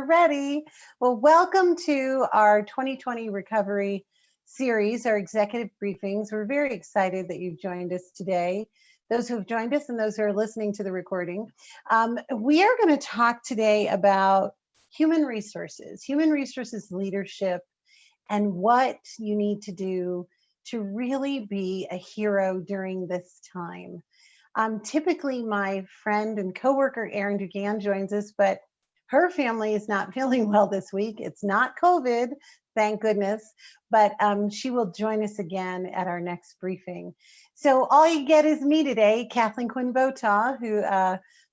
Ready? Well, welcome to our 2020 recovery series, our executive briefings. We're very excited that you've joined us today. Those who have joined us and those who are listening to the recording. We are going to talk today about human resources leadership, and what you need to do to really be a hero during this time. Typically, my friend and coworker Erin Dugan joins us, but her family is not feeling well this week. It's not COVID, thank goodness, but she will join us again at our next briefing. So all you get is me today, Kathleen Quinn Votaw, who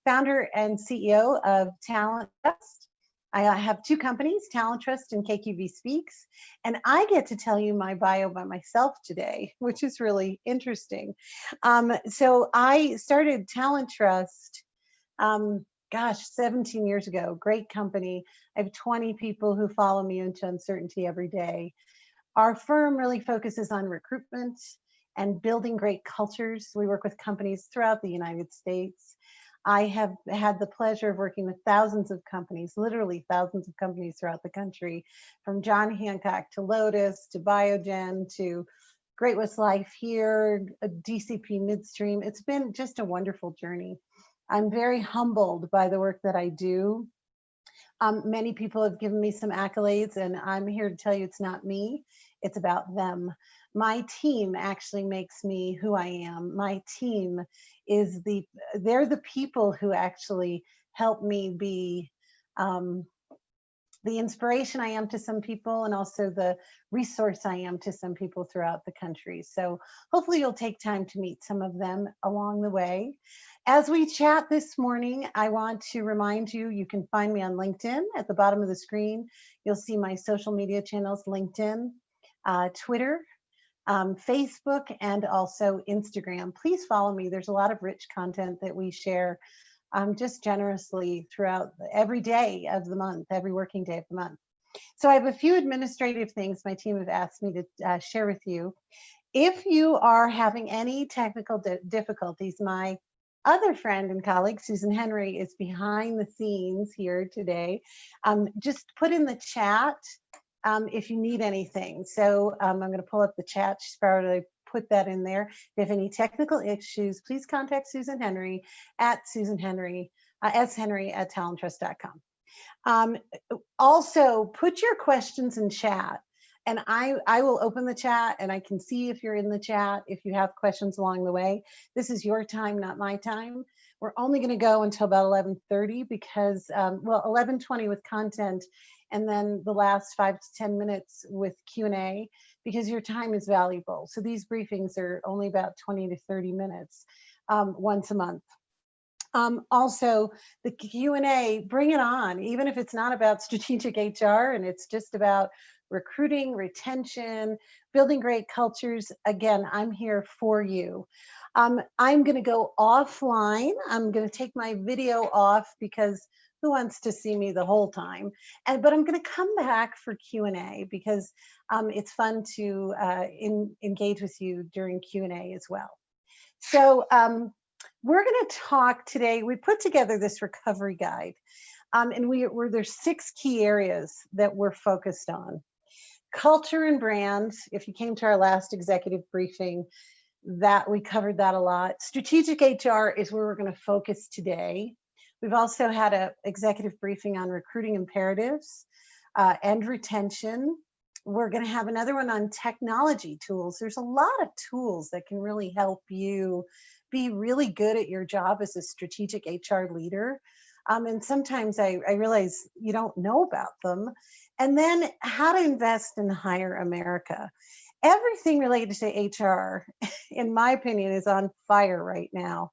founder and CEO of TalenTrust. I have two companies, TalenTrust and KQV Speaks, and I get to tell you my bio by myself today, which is really interesting. So I started TalenTrust 17 years ago. Great company. I have 20 people who follow me into uncertainty every day. Our firm really focuses on recruitment and building great cultures. We work with companies throughout the United States. I have had the pleasure of working with thousands of companies, literally thousands of companies throughout the country, from John Hancock to Lotus to Biogen to Great West Life here, DCP Midstream. It's been just a wonderful journey. I'm very humbled by the work that I do. Many people have given me some accolades, and I'm here to tell you it's not me, it's about them. My team actually makes me who I am. My team is they're the people who actually help me be the inspiration I am to some people, and also the resource I am to some people throughout the country. So hopefully you'll take time to meet some of them along the way. As we chat this morning, I want to remind you, you can find me on LinkedIn at the bottom of the screen. You'll see my social media channels, LinkedIn, Twitter, Facebook, and also Instagram. Please follow me. There's a lot of rich content that we share just generously throughout every day of the month, every working day of the month. So I have a few administrative things my team have asked me to share with you. If you are having any technical difficulties, my other friend and colleague, Susan Henry, is behind the scenes here today. Just put in the chat if you need anything. So I'm going to pull up the chat. She's probably put that in there. If you have any technical issues, please contact Susan Henry at shenry@talentrust.com. Also, put your questions in chat, and I will open the chat, and I can see if you're in the chat, if you have questions along the way. This is your time, not my time. We're only going to go until about 11:30 because, 11:20 with content, and then the last 5 to 10 minutes with Q&A, because your time is valuable. So these briefings are only about 20 to 30 minutes once a month. Also, the Q&A, bring it on, even if it's not about strategic HR and it's just about recruiting, retention, building great cultures. Again, I'm here for you. I'm going to go offline. I'm going to take my video off because who wants to see me the whole time? But I'm going to come back for Q&A because it's fun to engage with you during Q&A as well. So we're going to talk today. We put together this recovery guide, and there's 6 key areas that we're focused on. Culture and brand. If you came to our last executive briefing, that we covered that a lot. Strategic HR is where we're going to focus today. We've also had an executive briefing on recruiting imperatives and retention. We're going to have another one on technology tools. There's a lot of tools that can really help you be really good at your job as a strategic HR leader. And sometimes I realize you don't know about them. And then how to invest and hire America. Everything related to HR, in my opinion, is on fire right now,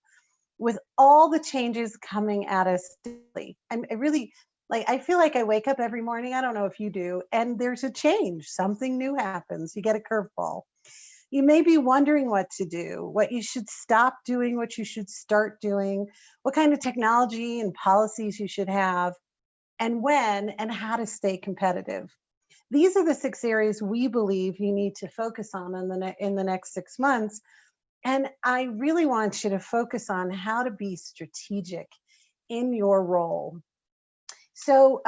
with all the changes coming at us daily. I feel like I wake up every morning, I don't know if you do, and there's a change. Something new happens. You get a curveball. You may be wondering what to do, what you should stop doing, what you should start doing, what kind of technology and policies you should have, and when, and how to stay competitive. These are the 6 areas we believe you need to focus on in the next 6 months. And I really want you to focus on how to be strategic in your role. So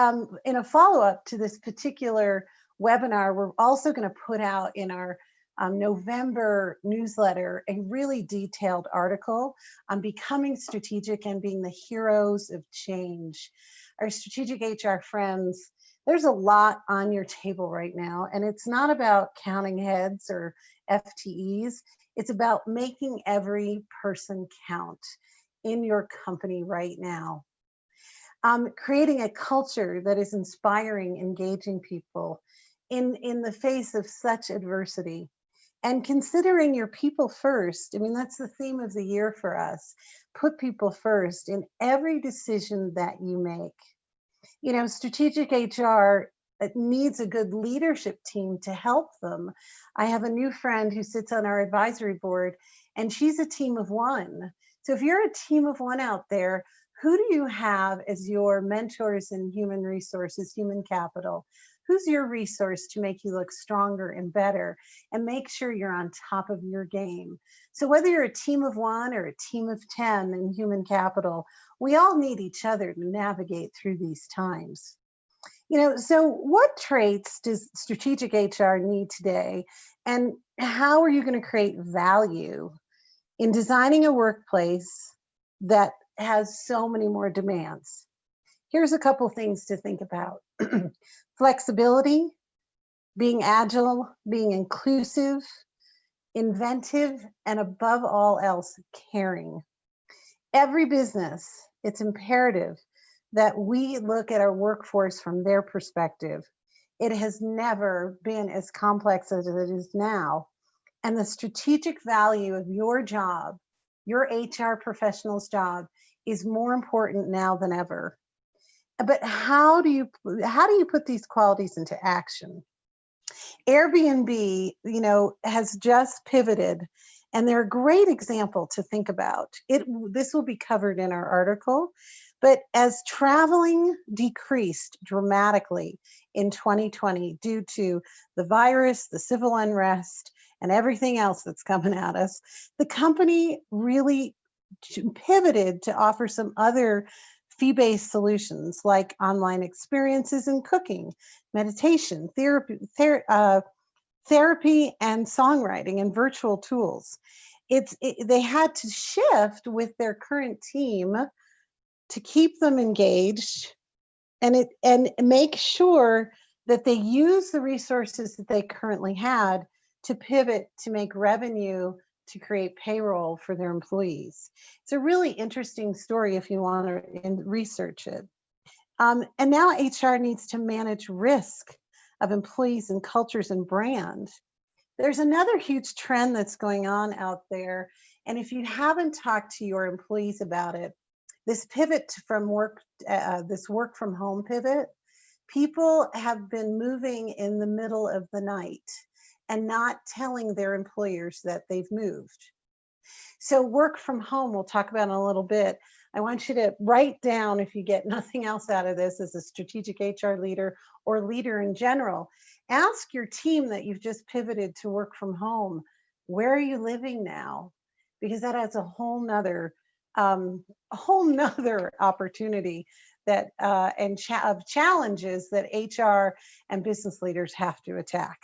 in a follow-up to this particular webinar, we're also going to put out in our November newsletter a really detailed article on becoming strategic and being the heroes of change. Our strategic HR friends, there's a lot on your table right now, and it's not about counting heads or FTEs. It's about making every person count in your company right now. Creating a culture that is inspiring, engaging people in the face of such adversity, and considering your people first. I mean, that's the theme of the year for us. Put people first in every decision that you make. You know, strategic HR needs a good leadership team to help them. I have a new friend who sits on our advisory board, and she's a team of one. So if you're a team of one out there, who do you have as your mentors in human resources, human capital? Who's your resource to make you look stronger and better and make sure you're on top of your game? So whether you're a team of one or a team of 10 in human capital, we all need each other to navigate through these times. You know, so what traits does strategic HR need today? And how are you going to create value in designing a workplace that has so many more demands? Here's a couple things to think about. Flexibility, being agile, being inclusive, inventive, and above all else, caring. Every business, it's imperative that we look at our workforce from their perspective. It has never been as complex as it is now. And the strategic value of your job, your HR professional's job, is more important now than ever. But how do you put these qualities into action? Airbnb, you know, has just pivoted, and they're a great example to think about. This will be covered in our article, but as traveling decreased dramatically in 2020 due to the virus, the civil unrest, and everything else that's coming at us, the company really pivoted to offer some other fee-based solutions like online experiences in cooking, meditation, therapy, and songwriting, and virtual tools. They had to shift with their current team to keep them engaged and make sure that they use the resources that they currently had to pivot to make revenue to create payroll for their employees. It's a really interesting story if you want to research it. And now HR needs to manage risk of employees and cultures and brand. There's another huge trend that's going on out there. And if you haven't talked to your employees about it, this pivot from work, this work from home pivot, people have been moving in the middle of the night and not telling their employers that they've moved. So work from home, we'll talk about in a little bit. I want you to write down, if you get nothing else out of this as a strategic HR leader or leader in general, ask your team that you've just pivoted to work from home, where are you living now? Because that adds a whole nother opportunity that of challenges that HR and business leaders have to attack.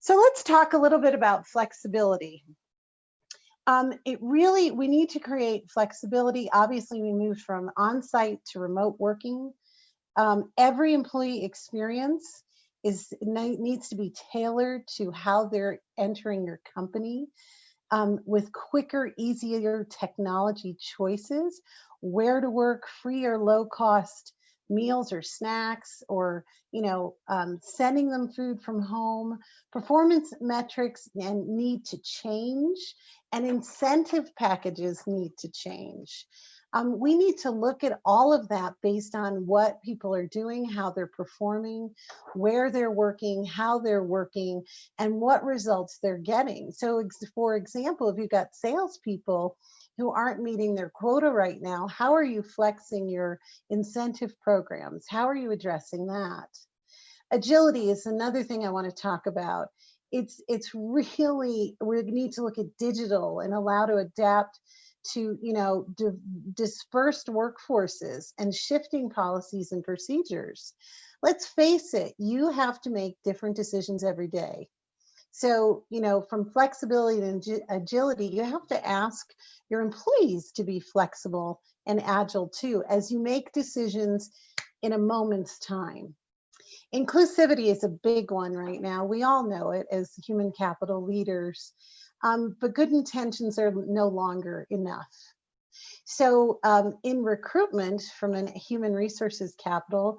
So let's talk a little bit about flexibility. We need to create flexibility. Obviously, we moved from on-site to remote working. Every employee experience needs to be tailored to how they're entering your company, with quicker, easier technology choices, where to work, free or low cost meals or snacks, or sending them food from home. Performance metrics need to change, and incentive packages need to change. We need to look at all of that based on what people are doing, how they're performing, where they're working, how they're working, and what results they're getting. So for example, if you've got salespeople who aren't meeting their quota right now, how are you flexing your incentive programs? How are you addressing that? Agility is another thing I want to talk about. It's really, we need to look at digital and allow to adapt to, dispersed workforces and shifting policies and procedures. Let's face it, you have to make different decisions every day. So, from flexibility and agility, you have to ask your employees to be flexible and agile too, as you make decisions in a moment's time. Inclusivity is a big one right now. We all know it as human capital leaders, but good intentions are no longer enough. So, in recruitment from a human resources capital,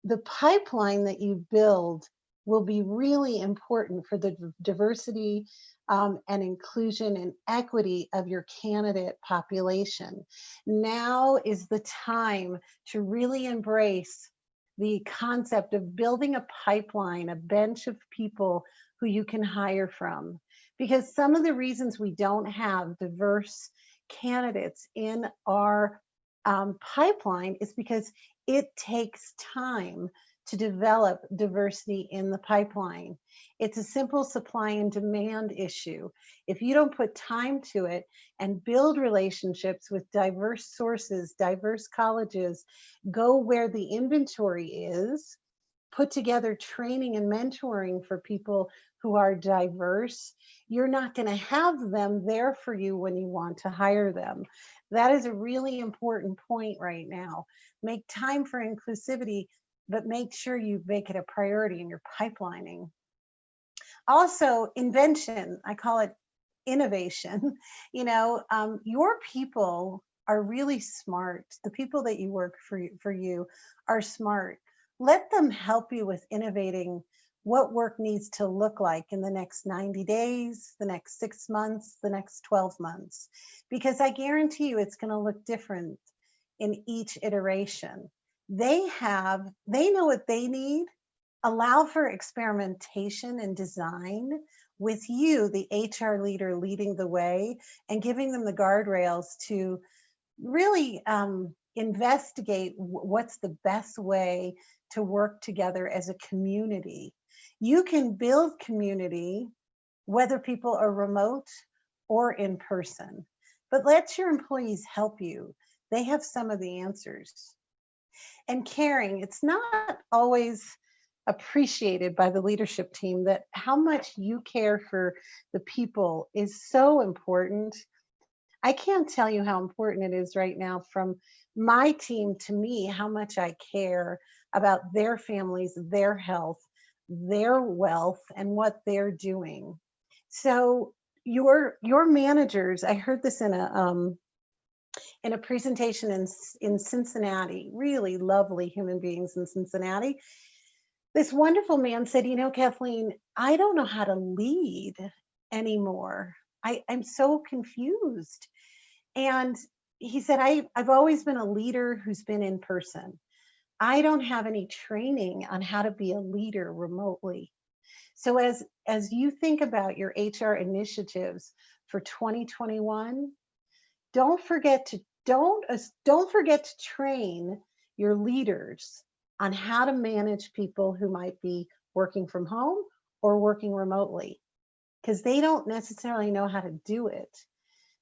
the pipeline that you build will be really important for the diversity and inclusion and equity of your candidate population. Now is the time to really embrace the concept of building a pipeline, a bench of people who you can hire from. Because some of the reasons we don't have diverse candidates in our pipeline is because it takes time to develop diversity in the pipeline. It's a simple supply and demand issue. If you don't put time to it and build relationships with diverse sources, diverse colleges, go where the inventory is, put together training and mentoring for people who are diverse, you're not going to have them there for you when you want to hire them. That is a really important point right now. Make time for inclusivity, but make sure you make it a priority in your pipelining. Also, invention, I call it innovation. Your people are really smart. The people that you work for you are smart. Let them help you with innovating what work needs to look like in the next 90 days, the next 6 months, the next 12 months, because I guarantee you it's going to look different in each iteration. They know what they need. Allow for experimentation and design with you, the HR leader, leading the way and giving them the guardrails to really investigate what's the best way to work together as a community. You can build community whether people are remote or in person, but let your employees help you. They have some of the answers. And caring, it's not always appreciated by the leadership team that how much you care for the people is so important. I can't tell you how important it is right now from my team to me, how much I care about their families, their health, their wealth, and what they're doing. So your managers, I heard this in a presentation in Cincinnati, really lovely human beings in Cincinnati. This wonderful man said, Kathleen, I don't know how to lead anymore. I'm so confused. And he said, I've always been a leader who's been in person. I don't have any training on how to be a leader remotely. So as you think about your HR initiatives for 2021, don't forget to train your leaders on how to manage people who might be working from home or working remotely, because they don't necessarily know how to do it.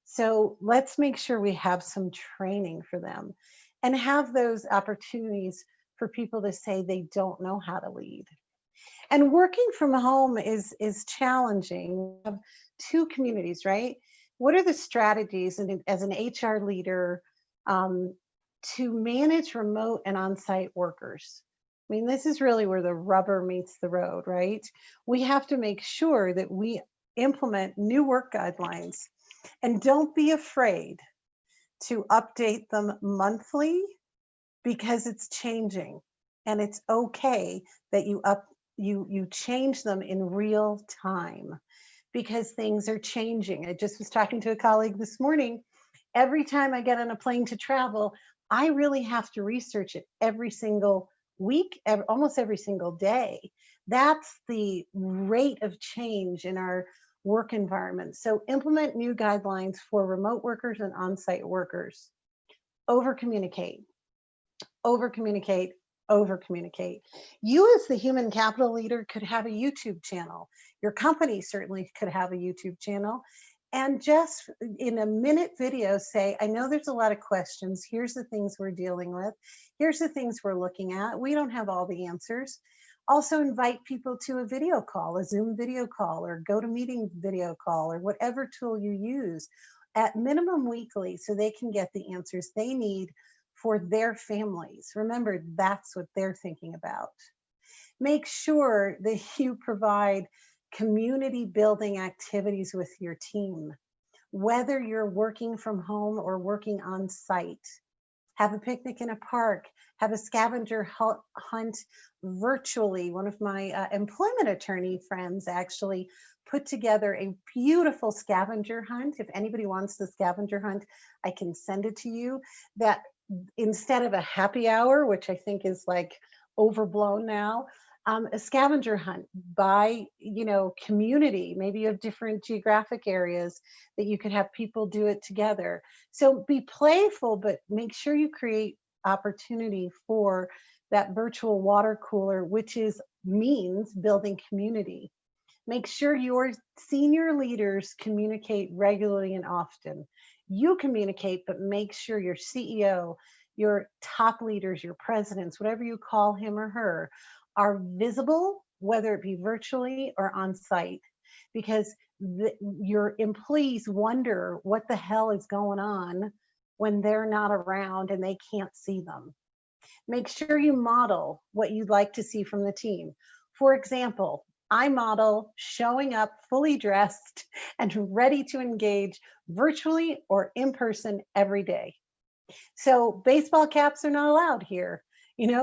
So let's make sure we have some training for them and have those opportunities for people to say they don't know how to lead. And working from home is challenging. We have two communities, right? What are the strategies as an HR leader to manage remote and on-site workers? I mean, this is really where the rubber meets the road, right? We have to make sure that we implement new work guidelines, and don't be afraid to update them monthly, because it's changing, and it's okay that you change them in real time, because things are changing. I just was talking to a colleague this morning. Every time I get on a plane to travel, I really have to research it every single week, almost every single day. That's the rate of change in our work environment. So implement new guidelines for remote workers and on-site workers. Over communicate, over communicate, over communicate. You as the human capital leader could have a YouTube channel. Your company certainly could have a YouTube channel. And just in a minute video, say, I know there's a lot of questions. Here's the things we're dealing with. Here's the things we're looking at. We don't have all the answers. Also invite people to a video call, a Zoom video call, or GoToMeeting video call, or whatever tool you use at minimum weekly so they can get the answers they need for their families. Remember, that's what they're thinking about. Make sure that you provide community building activities with your team, whether you're working from home or working on site. Have a picnic in a park, have a scavenger hunt virtually. One of my employment attorney friends actually put together a beautiful scavenger hunt. If anybody wants the scavenger hunt, I can send it to you. That instead of a happy hour, which I think is like overblown now, a scavenger hunt by, community. Maybe you have different geographic areas that you could have people do it together. So be playful, but make sure you create opportunity for that virtual water cooler, which means building community. Make sure your senior leaders communicate regularly and often. You communicate, but make sure your CEO, your top leaders, your presidents, whatever you call him or her, are visible, whether it be virtually or on site, because your employees wonder what the hell is going on when they're not around and they can't see them. Make sure you model what you'd like to see from the team. For example, I model showing up fully dressed and ready to engage virtually or in person every day. So baseball caps are not allowed here.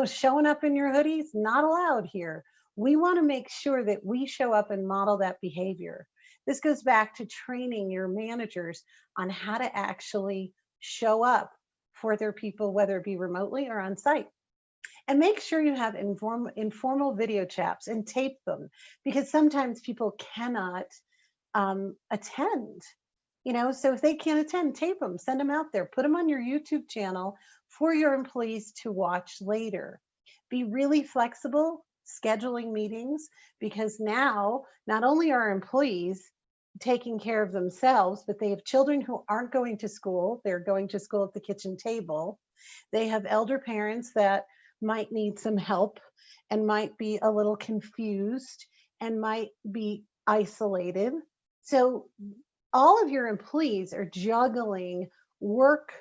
Showing up in your hoodies, not allowed here. We want to make sure that we show up and model that behavior. This goes back to training your managers on how to actually show up for their people, whether it be remotely or on site. And make sure you have informal video chats and tape them, because sometimes people cannot attend. So if they can't attend, tape them, send them out there, put them on your YouTube channel for your employees to watch later. Be really flexible scheduling meetings, because now not only are employees taking care of themselves, but they have children who aren't going to school. They're going to school at the kitchen table. They have elder parents that might need some help and might be a little confused and might be isolated. So all of your employees are juggling work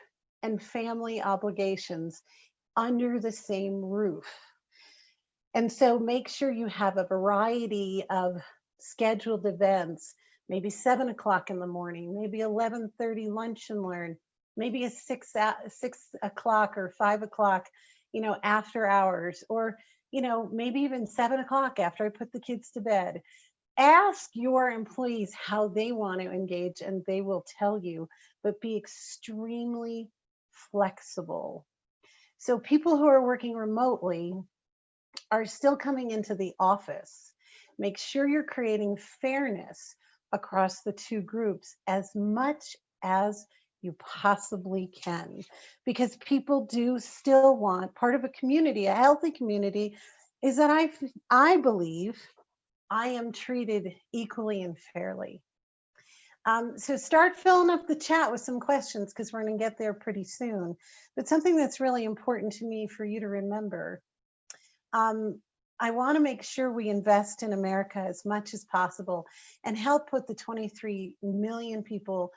and family obligations under the same roof. And so make sure you have a variety of scheduled events, maybe 7 o'clock in the morning, maybe 11:30 lunch and learn, maybe a 6 o'clock or 5 o'clock, after hours, or, maybe even 7 o'clock after I put the kids to bed. Ask your employees how they want to engage and they will tell you, but be extremely flexible. So people who are working remotely are still coming into the office. Make sure you're creating fairness across the two groups as much as you possibly can, because people do still want part of a community. A healthy community is that I believe I am treated equally and fairly. So start filling up the chat with some questions, because we're going to get there pretty soon. But something that's really important to me for you to remember, I want to make sure we invest in America as much as possible and help put the 23 million people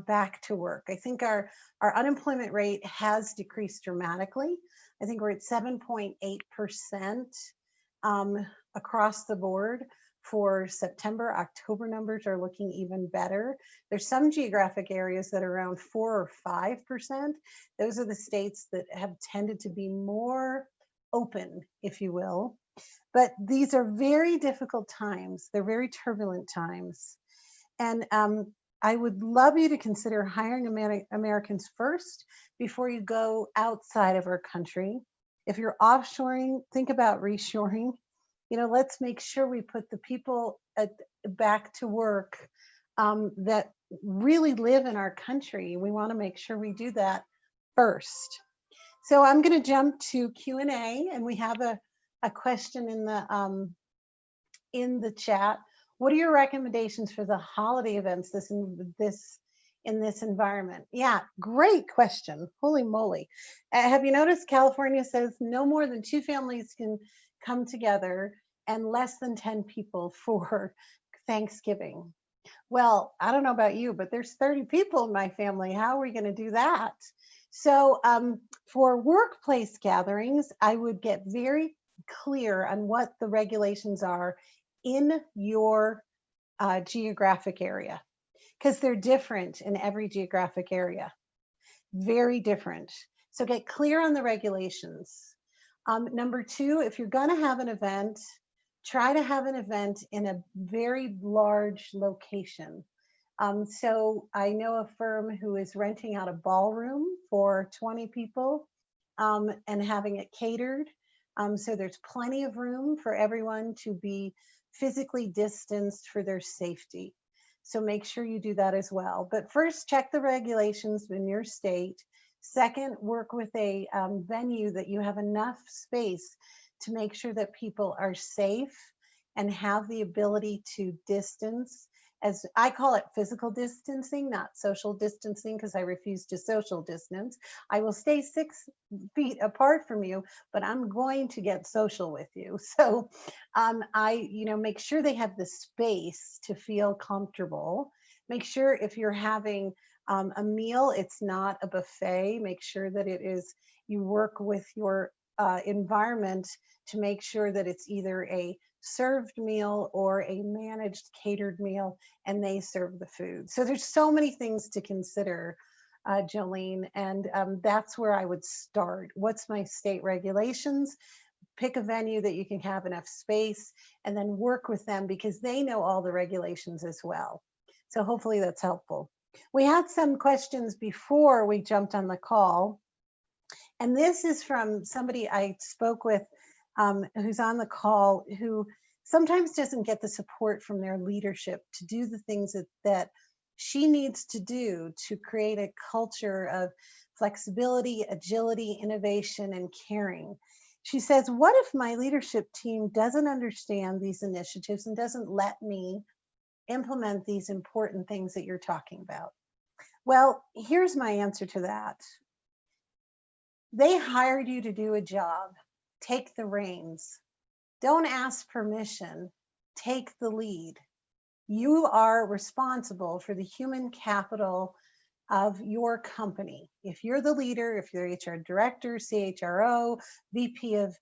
back to work. I think our unemployment rate has decreased dramatically. I think we're at 7.8% across the board for September. October numbers are looking even better. There's some geographic areas that are around 4 or 5%. Those are the states that have tended to be more open, if you will. But these are very difficult times. They're very turbulent times. And I would love you to consider hiring Americans first before you go outside of our country. If you're offshoring, think about reshoring. Let's make sure we put the people back to work that really live in our country. We want to make sure we do that first. So I'm going to jump to Q&A, and we have a question in the chat. What are your recommendations for the holiday events in this environment? Yeah, great question. Holy moly. Have you noticed California says no more than 2 families can come together and less than 10 people for Thanksgiving? Well, I don't know about you, but there's 30 people in my family. How are we going to do that? So, for workplace gatherings, I would get very clear on what the regulations are in your geographic area, because they're different in every geographic area, very different. So get clear on the regulations. Number two, if you're going to have an event, try to have an event in a very large location. So I know a firm who is renting out a ballroom for 20 people and having it catered. So there's plenty of room for everyone to be physically distanced for their safety. So make sure you do that as well. But first, check the regulations in your state. Second, work with a venue that you have enough space to make sure that people are safe and have the ability to distance. As I call it, physical distancing, not social distancing, because I refuse to social distance. I will stay 6 feet apart from you, but I'm going to get social with you. So make sure they have the space to feel comfortable. Make sure if you're having a meal, it's not a buffet. Make sure that you work with your environment to make sure that it's either a served meal or a managed catered meal, and they serve the food. So there's so many things to consider, Jolene, and that's where I would start. What's my state regulations? Pick a venue that you can have enough space, and then work with them because they know all the regulations as well. So hopefully that's helpful. We had some questions before we jumped on the call, and this is from somebody I spoke with who's on the call, who sometimes doesn't get the support from their leadership to do the things that she needs to do to create a culture of flexibility, agility, innovation, and caring. She says, what if my leadership team doesn't understand these initiatives and doesn't let me implement these important things that you're talking about? Well, here's my answer to that. They hired you to do a job. Take the reins. Don't ask permission. Take the lead. You are responsible for the human capital of your company. If you're the leader, if you're HR director, CHRO, VP of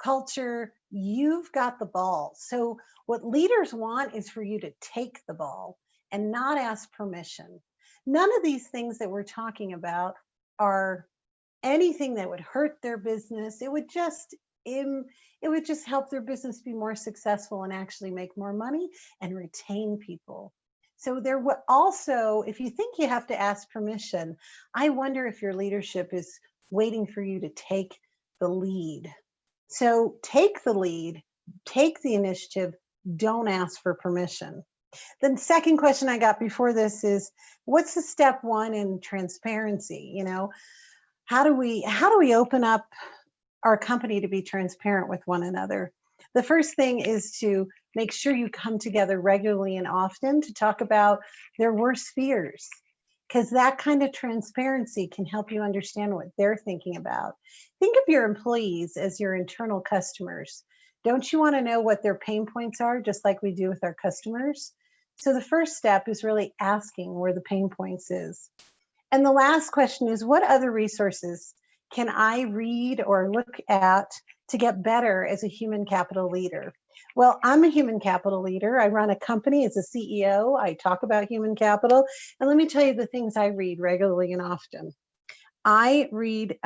culture, you've got the ball. So what leaders want is for you to take the ball and not ask permission. None of these things that we're talking about are anything that would hurt their business. It would just help their business be more successful and actually make more money and retain people. So there would also, if you think you have to ask permission, I wonder if your leadership is waiting for you to take the lead. So take the lead, take the initiative, don't ask for permission. The second question I got before this is, what's the step one in transparency? How do we open up our company to be transparent with one another? The first thing is to make sure you come together regularly and often to talk about their worst fears, because that kind of transparency can help you understand what they're thinking about. Think of your employees as your internal customers. Don't you want to know what their pain points are, just like we do with our customers? So the first step is really asking where the pain points is. And the last question is, what other resources can I read or look at to get better as a human capital leader? Well, I'm a human capital leader. I run a company as a CEO. I talk about human capital. And let me tell you the things I read regularly and often. I read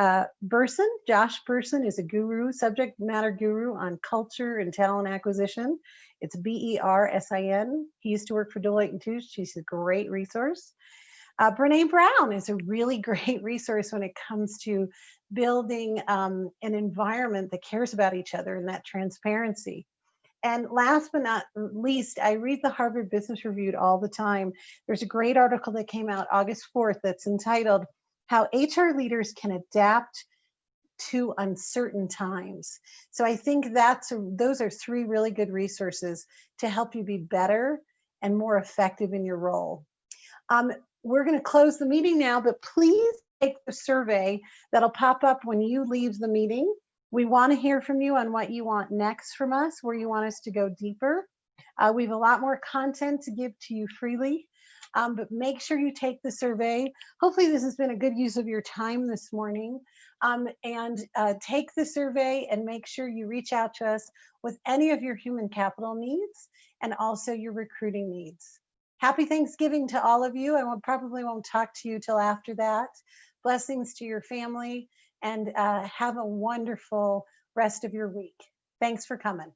Burson. Josh Burson is a guru, subject matter guru on culture and talent acquisition. It's Bersin. He used to work for Deloitte & Touche. She's a great resource. Brene Brown is a really great resource when it comes to building an environment that cares about each other and that transparency. And last but not least, I read the Harvard Business Review all the time. There's a great article that came out August 4th that's entitled, How HR Leaders Can Adapt to uncertain times. So I think those are three really good resources to help you be better and more effective in your role. Um, we're going to close the meeting now, but please take the survey that'll pop up when you leave the meeting. We want to hear from you on what you want next from us, where you want us to go deeper. We have a lot more content to give to you freely, but make sure you take the survey. Hopefully this has been a good use of your time this morning. And take the survey and make sure you reach out to us with any of your human capital needs and also your recruiting needs. Happy Thanksgiving to all of you. I probably won't talk to you till after that. Blessings to your family, and have a wonderful rest of your week. Thanks for coming.